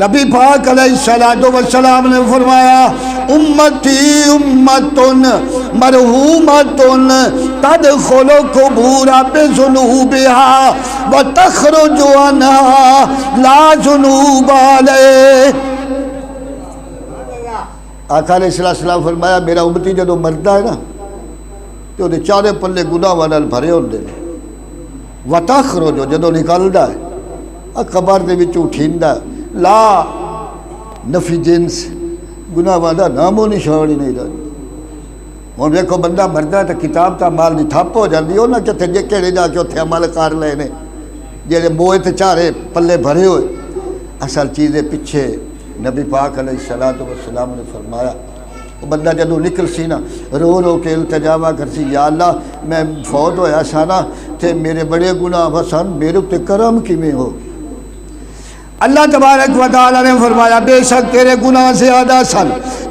نبی پاک علیہ السلام نے فرمایا امتی امتن مرحومتن تدخل قبور بذنوبها وتخرج عنها لا ذنوب علیہ۔ آقا علیہ السلام فرمایا میرا امتی جدو مردا ہے نا تو انہیں چارے پلے گناہ والے بھرے ہوندے نے، وتخرج جدو نکلدا ہے قبر دے وچ اٹھیندا لا نفی جنس گناہ والا نام و نشان ہی نہیں رہا۔ ہوں دیکھو بندہ مردا ہے تو کتاب تا مال دی تھپ ہو جاندی ہو نا کہ جے کہڑے جا کے اتنے عمل کر لے نے جہے موئے تے چارے پلے بھرے ہوئے۔ اصل چیزیں پیچھے نبی پاک علیہ السلام نے فرمایا وہ بندہ جدو نکل سی نا رو رو کے التجاوا کر سی یا اللہ میں فوت ہویا سا نا تے میرے بڑے گناہ وسن میرے تے کرم کیویں ہو۔ اللہ تبارک و تعالیٰ نے فرمایا بے شک تیرے گناہ زیادہ سن،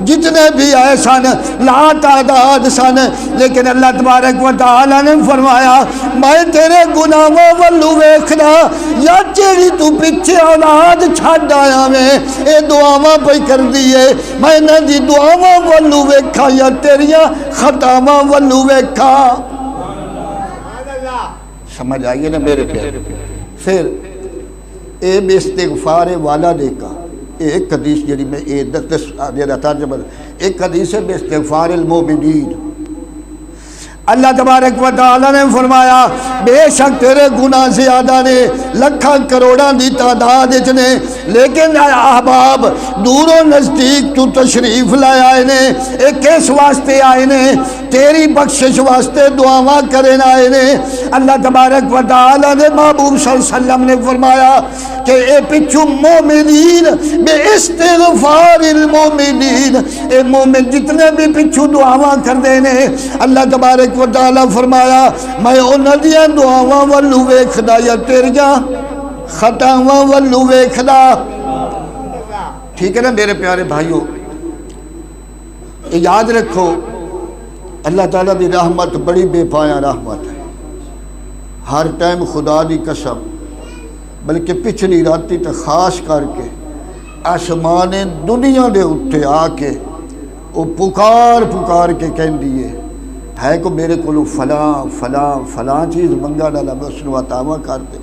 جتنے بھی آئے سن لا تعداد سن، لیکن اللہ تبارک و تعالیٰ نے فرمایا میں تیرے گناہوں والو ویکھنا یا تیری تو پیچھے اولاد چھڈ آیا میں اے دعاواں پہ کر دیئے میں نہ دی دعاواں والو ویکھا یا تیریاں خطاواں والو ویکھا۔ سمجھ آئیے نا میرے پیارے۔ پھر اے بے استغفار والا دیکھا ایک حدیث جڑی میں ترجمہ ایک حدیث ہے بے استغفار المومنین۔ اللہ تبارک و تعالیٰ نے فرمایا بے شک تیرے گناہ زیادہ نے لکھاں کروڑاں دی تعداد نے، لیکن احباب دور و نزدیک تو تشریف لائے آئے نے ایک اس واسطے آئے نے تیری بخشش واسطے دعاواں کریں آئے نے۔ اللہ تبارک و تعالیٰ نے محبوب صلی اللہ علیہ وسلم نے فرمایا کہ اے پچھو مومنین بے استغفار المومنین، اے مومن جتنے بھی پچھو دعاواں کر دینے اللہ تبارک و تعالیٰ فرمایا میں انہاں دیاں دعاواں والو ویکھدا یا تیریاں خطاواں والو ویکھدا۔ ٹھیک ہے نا میرے پیارے بھائیوں، یاد رکھو اللہ تعالیٰ دی رحمت بڑی بے پایا رحمت ہے، ہر ٹائم خدا دی قسم، بلکہ پچھلی راتی تو خاص کر کے آسمان دنیا دے اٹھے آ کے وہ پکار کے کہندی ہے کو میرے کو فلاں فلاں فلاں چیز منگا ڈالا میں اس نے عطاواں کر دے،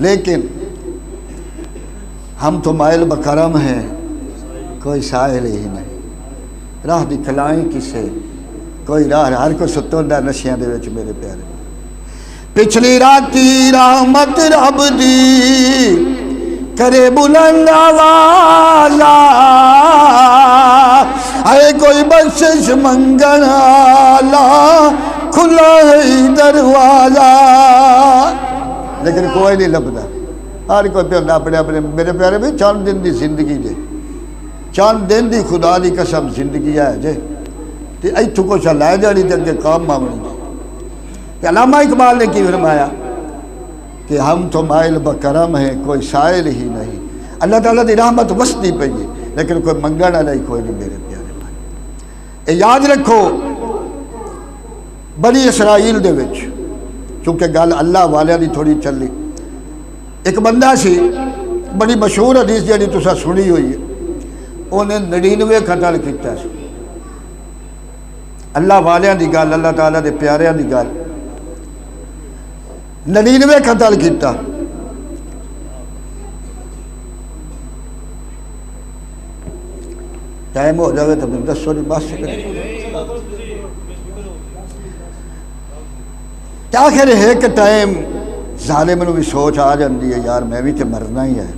لیکن ہم تو مائل بکرم ہیں کوئی سائل ہی نہیں، راہ دکھلائیں کسے کوئی راہ ہر کو ستوندا نشیاں دے وچ میرے پیارے۔ پچھلی راتی رحمت رب دی کرے بلند آوازا اے کوئی بخشش منگن آلا کھلا ہے دروازہ، لیکن کوئی نہیں لبدا، ہر کوئی پہ اپنے اپنے میرے پیارے بھی چند دن دی زندگی دے، چند دن دی خدا دی قسم زندگی ہے جے تے ایتھوں کو چلائے جانی تے اگے کام معاملے دے۔ علامہ اقبال نے کی فرمایا کہ ہم تو مائل بکرم ہیں کوئی سائل ہی نہیں، اللہ تعالیٰ دی رحمت وسدی پئی ہے لیکن کوئی منگنا نہیں کوئی نہیں میرے پیارے بھائی۔ یاد رکھو بنی اسرائیل دے وچ چونکہ گل اللہ والیاں دی تھوڑی چلی، ایک بندہ سی بڑی مشہور حدیث جڑی تساں سنی ہوئی ہے، انہیں 99 قتل کیتا سی، اللہ والیاں دی گل اللہ تعالیٰ دے پیاریاں دی گل 99 قتل کیتا۔ ٹائم ہو جاوے تو میں دسو نہیں بس آخر ایک ٹائم ظالم نو بھی سوچ آ جاندی ہے یار میں بھی تے مرنا ہی ہے،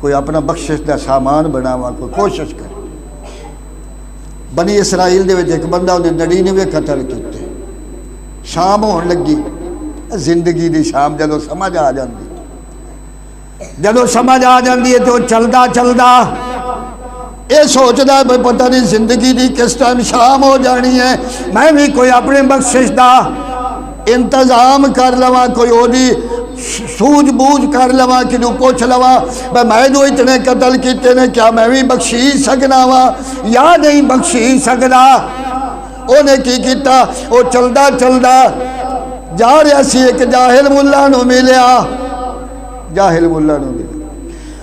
کوئی اپنا بخشش دا سامان بناوا، کوئی کوشش کرے۔ بنی اسرائیل دے وچ ایک بندہ انہیں 99 قتل کیتے، شام ہون لگی زندگی دی شام جدو سمجھ آ جاندی ہے تو چلدا یہ سوچدا ہے پتہ نہیں زندگی دی کس ٹائم شام ہو جانی ہے، میں بھی کوئی اپنے بخشش دا انتظام کر لواں، کوئی اوہدی سوجھ بوجھ کر لواں، کنوں پوچھ لواں میں جو اتنے قتل کیتے نے کیا میں بھی بخشی سکنا وا یا نہیں بخشی سکنا۔ انہیں کی کیتا وہ چلدا جا رہا سی، ایک جاہل ملا نو ملیا، جاہل ملا نو ملیا،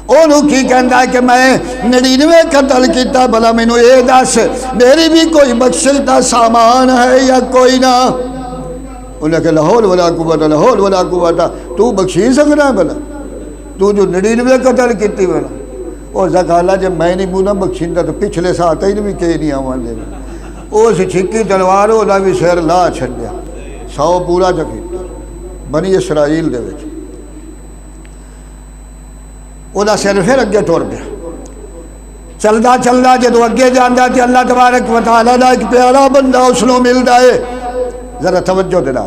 وہ انہوں کی کہندا ہے کہ میں 99 قتل کیتا، بھلا مینوں یہ دس میری بھی کوئی بخشش دا سامان ہے یا کوئی نہ؟ انہیں کہ لاہور ولا قوت لاہور ولا قوت، تو بخشی سکنا ہے بھلا؟ تو جو 99 قتل کیتی بھلا؟ اور زکالا جب میں نہیں بونا بخشندہ تو پچھلے ساتھ ہی بھی کہے نہیں آوان دے اس چھکی تلوار ہونا بھی سیر لا چھڑ دیا 100 پورا چکی بنی اسرائیل دے وچ اوہ سیر پھر اگے ٹور پیا چلدا چلدا جدو اگے جاندہ تھی اللہ تبارک و تعالیٰ دا ایک پیارا بندہ اس نو ملدا ہے، ذرا توجہ دینا،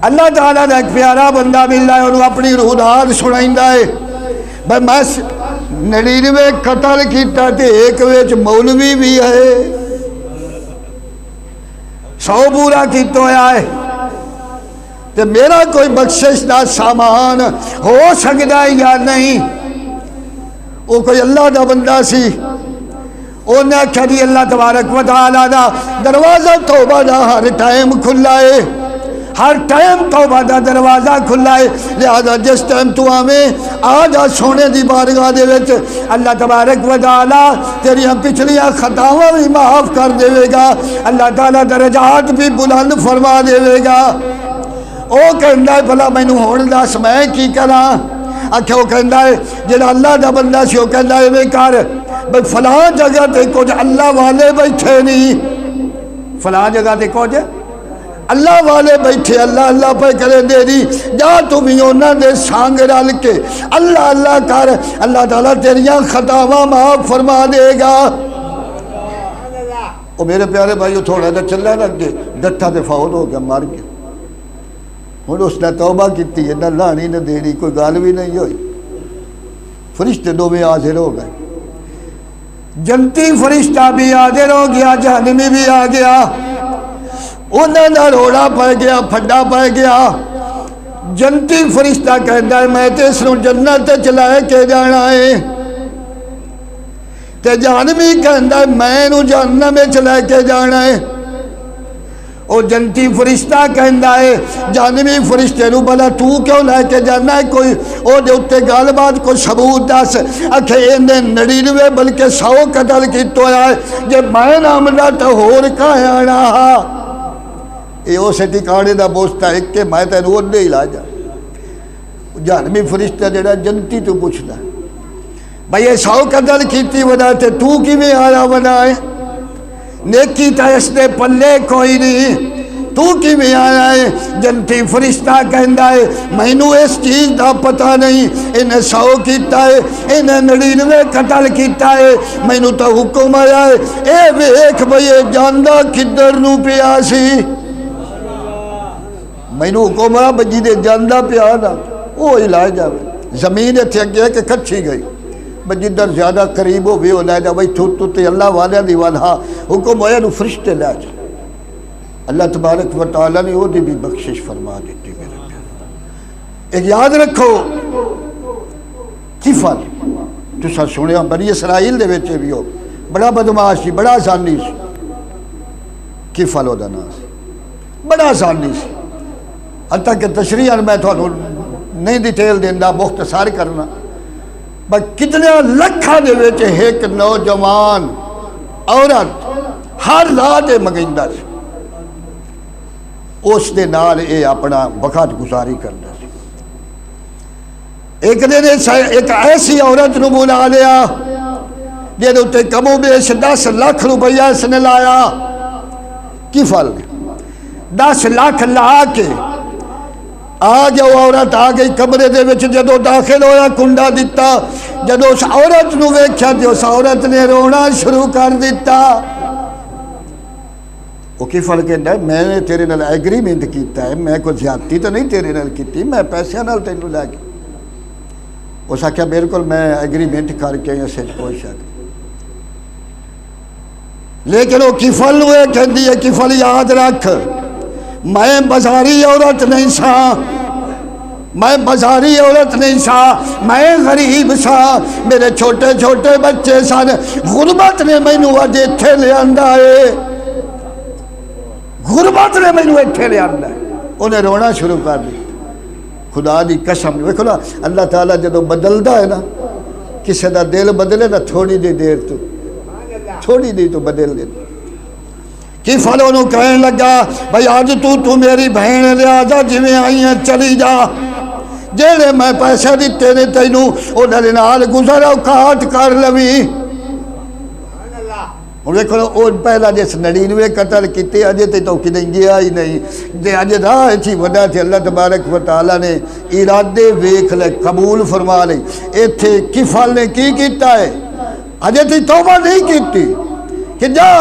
اللہ تعالیٰ دا ایک پیارا بندہ ملدا ہے، انہوں اپنی روداد سنائندہ ہے، بھائی میں 99 قتل کیتا تے ایک ویچ مولوی بھی ہے 100 پورا کیتا ہوا ہے تے میرا کوئی بخشش دا سامان ہو سکتا ہے یا نہیں؟ وہ کوئی اللہ دا بندہ سی، انہیں آکھیا جی اللہ تبارک و تعالیٰ دا دروازہ توبہ دا ہر ٹائم کھلا ہے، ہر ٹائم توبہ دا دروازہ کھلا ہے، لہذا جس ٹائم تو آمیں آجا سونے دی بارگاہ دے وچ اللہ تبارک و تعالیٰ تیریاں پچھلیاں خطاواں بھی معاف کر دے گا، اللہ تعالیٰ درجات بھی بلند فرما دے گا۔ او کہندا ہے بھلا مینوں ہن دس میں کی کراں؟ آکھے وہ کہندا ہے جڑا اللہ دا بندہ سی وہ کہندا ہے میں کر بھئی فلاں جگہ تے کچھ اللہ والے بیٹھے نہیں، فلاں جگہ تے کچھ اللہ والے بیٹھے اللہ اللہ پہ کرے دے دی، جا تو بھی انہاں دے سانگ رل کے اللہ اللہ کر، اللہ تعالیٰ تیریاں خطاواں معاف فرما دے گا۔ وہ میرے پیارے بھائیو تھوڑا جا چلنا لگ گئے، ڈٹھا تے فوت ہو گیا، مر گیا، ہن اس نے توبہ کیتی ہے، نہ لانی نہ دینی، کوئی گل بھی نہیں ہوئی، فرشتے دو میں حاضر ہو گئے، جنتی فرشتہ بھی حاضر ہو گیا، جہنمی بھی آ گیا، انہوں نے روڑا پہ گیا، پھڈا پہ گیا، جنتی فرشتہ کہتا ہے میں تے اس نو جنت چلائے کے جانا ہے، تے جہنمی کہتا ہے میں نو جہنم میں چلائے کے جانا ہے، او جنتی فرشتہ کہتا ہے جہنمی فرشتے نو بلا تو کیوں لے کے جانا ہے، کوئی او دے اتے گال بات کوئی ثبوت دس، اکھے انہیں 99 بلکہ 100 قتل کی تو ہے، جب میں نامدہ تو ہور کہاں آنا ہا، یہ اسے ٹھکانے دا بوستا ہے کہ میں تینوں اودے ہی لا جا، جہنمی فرشتہ جڑا جنتی تو پوچھتا ہے بھئی یہ 100 قتل کیتی ودا تے تو کی میں آیا ودا ہے، نیکی تا اس نے پلے کوئی نہیں، تو کی میں آیا ہے، جنتی فرشتہ کہندا ہے مینوں اس چیز دا پتہ نہیں، انہیں 100 کیتا ہے، انہیں 99 قتل کیتا ہے، مینوں تا حکم آیا ہے، اے ویکھ بھئی جاندہ کدھر نو پیا سی، مینوں حکم آیا بجی دے جاندہ پیا نا، وہ علاج جاوے، زمین اتھے گیا کہ کچھی گئی، جدھر زیادہ قریب ہو بھی ہو لے جا بھائی تو تے اللہ والے دی والا حکم ہویا نو فرشتے لے جا، اللہ تبارک و تعالیٰ نے وہ دی بھی بخشش فرما دیتی میرے پیارے۔ ایک یاد رکھو کفل تو سا سنیا بنی اسرائیل دے وچے بھی ہو بڑا بدماش سی، بڑا آسانی سی، کفل ہو دا نام سی، بڑا آسانی سی، حتیٰ کہ تشریحاً میں تھوڑا نہیں ڈیٹیل دیندہ مختصر کرنا، بس کتنے لکھا دے ویچے ایک نوجوان عورت ہر رات مگیندہ سی، اس دے نال اے اپنا وقت گزاری کرنا سی، ایک دن ایک ایسی عورت نو بلا لیا جیدے اتے کم و بیش 10 لاکھ روپیہ اس نے لایا، کی فل 10 لاکھ لا کے آ گیا، وہ عورت آ گئی کمرے دے وچ، جدو داخل ہویا کنڈا دیتا، جدو اس عورت نو ویکھیا تے اس عورت نے رونا شروع کر دیتا، وہ کی فرق ہے میں نے تیرے نال ایگریمنٹ کیتا ہے، میں کوئی زیادتی تو نہیں تیرے نال کیتی، میں پیسے نال تینوں لے کے، اس آکھیا بالکل میں ایگریمنٹ کر کے اسے کوئی شک، لیکن وہ کفل ہوئے کہندی ہے کفل یاد رکھ میں بازاری عورت نہیں سا، میں بازاری عورت نہیں سا، میں غریب سا، میرے چھوٹے چھوٹے بچے سن، غربت نے مینوں اج ایتھے لے آندا ہے، غربت نے مینوں ایتھے لے آندا ہے، انہیں رونا شروع کر دی، خدا دی قسم، ویکھو نا اللہ تعالیٰ جدو بدلدا ہے نا کسی دا دل بدلے نا تھوڑی دی دیر تو تھوڑی دی تو بدل دے کفل انہوں کہنے لگا بھئی آج تو میری بہن لیا جا جویں آئی ہیں چلی جا جیڑے میں پیسے دیتے نے تینوں انہوں نال گزرا کاٹ کر لوی دیکھو وہ پہلا جس 99 قتل کیتے اجے تے تو کدیں گیا ہی نہیں جے اجے راہ تھی وڈا تھی اللہ تبارک و تعالی نے ارادے ویکھ لے قبول فرما لے ایتھے کفل نے کی کیتا ہے اجے تے توبہ نہیں کیتی کہ جا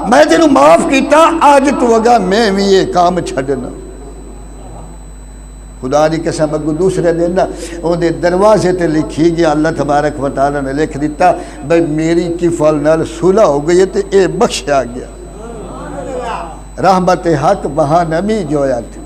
میں تینوں معاف کیتا آج تو اگا میں بھی یہ کام چھڈنا خدا دی قسم اگو دوسرے دن نا اون دے دروازے تے لکھی گیا اللہ تبارک و تعالی نے لکھ دیتا بھئی میری کفل نال صلح ہو گئی تے اے بخشیا گیا رحمت حق وہاں نمی جویا تھے